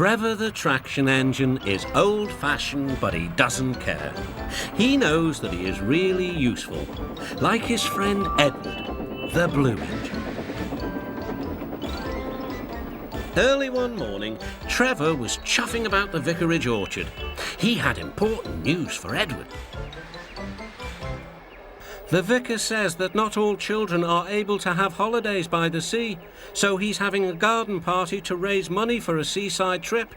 Trevor the traction engine is old-fashioned, but he doesn't care. He knows that he is really useful, like his friend Edward, the blue engine. Early one morning, Trevor was chuffing about the vicarage orchard. He had important news for Edward. The vicar says that not all children are able to have holidays by the sea, so he's having a garden party to raise money for a seaside trip.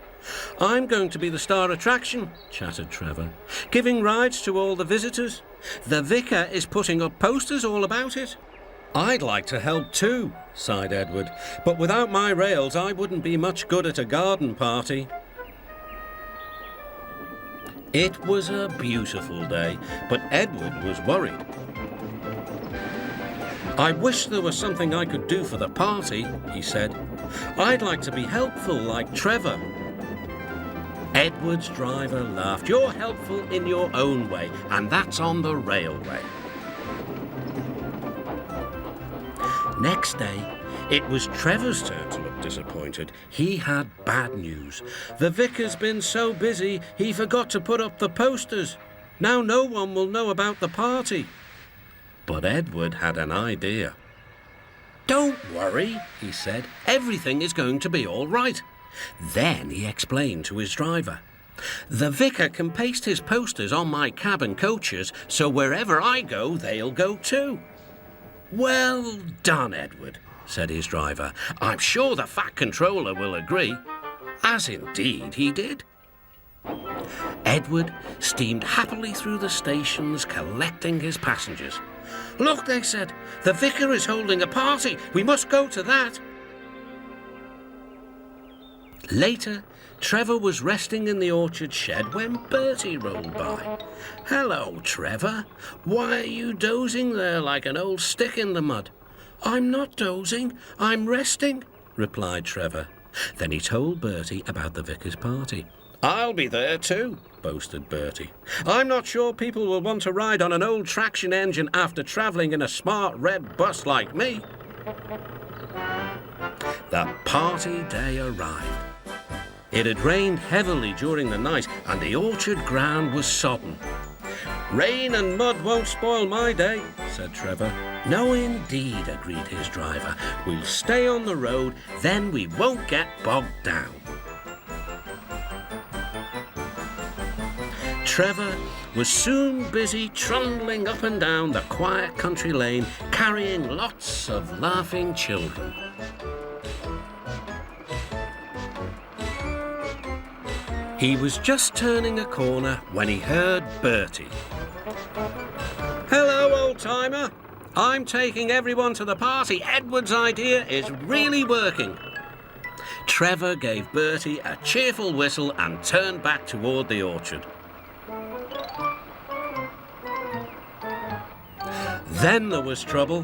I'm going to be the star attraction, chattered Trevor, giving rides to all the visitors. The vicar is putting up posters all about it. I'd like to help too, sighed Edward, but without my rails I wouldn't be much good at a garden party. It was a beautiful day, but Edward was worried. I wish there was something I could do for the party, he said. I'd like to be helpful like Trevor. Edward's driver laughed. You're helpful in your own way, and that's on the railway. Next day, it was Trevor's turn to look disappointed. He had bad news. The vicar's been so busy, he forgot to put up the posters. Now no one will know about the party. But Edward had an idea. Don't worry, he said. Everything is going to be all right. Then he explained to his driver. The vicar can paste his posters on my cab and coaches, so wherever I go, they'll go too. Well done, Edward, said his driver. I'm sure the Fat Controller will agree. As indeed he did. Edward steamed happily through the stations, collecting his passengers. Look, they said, the vicar is holding a party. We must go to that. Later, Trevor was resting in the orchard shed when Bertie rolled by. Hello, Trevor. Why are you dozing there like an old stick in the mud? I'm not dozing, I'm resting, replied Trevor. Then he told Bertie about the vicar's party. I'll be there too, boasted Bertie. I'm not sure people will want to ride on an old traction engine after travelling in a smart red bus like me. The party day arrived. It had rained heavily during the night and the orchard ground was sodden. Rain and mud won't spoil my day, said Trevor. No, indeed, agreed his driver. We'll stay on the road, then we won't get bogged down. Trevor was soon busy trundling up and down the quiet country lane, carrying lots of laughing children. He was just turning a corner when he heard Bertie. Hello, old-timer. I'm taking everyone to the party. Edward's idea is really working. Trevor gave Bertie a cheerful whistle and turned back toward the orchard. Then there was trouble.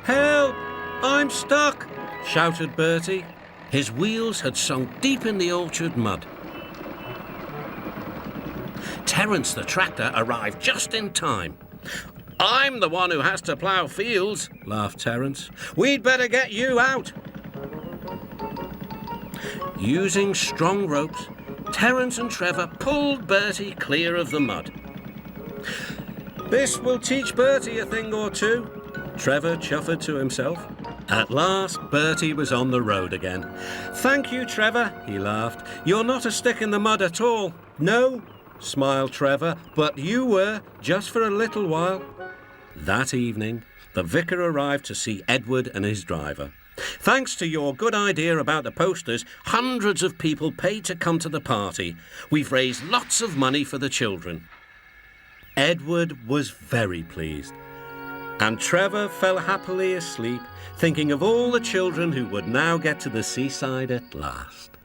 Help! I'm stuck! Shouted Bertie. His wheels had sunk deep in the orchard mud. Terence the tractor arrived just in time. I'm the one who has to plough fields, laughed Terence. We'd better get you out. Using strong ropes, Terence and Trevor pulled Bertie clear of the mud. This will teach Bertie a thing or two, Trevor chuffed to himself. At last, Bertie was on the road again. Thank you, Trevor, he laughed. You're not a stick in the mud at all. No, smiled Trevor, but you were, just for a little while. That evening, the vicar arrived to see Edward and his driver. Thanks to your good idea about the posters, hundreds of people paid to come to the party. We've raised lots of money for the children. Edward was very pleased, and Trevor fell happily asleep, thinking of all the children who would now get to the seaside at last.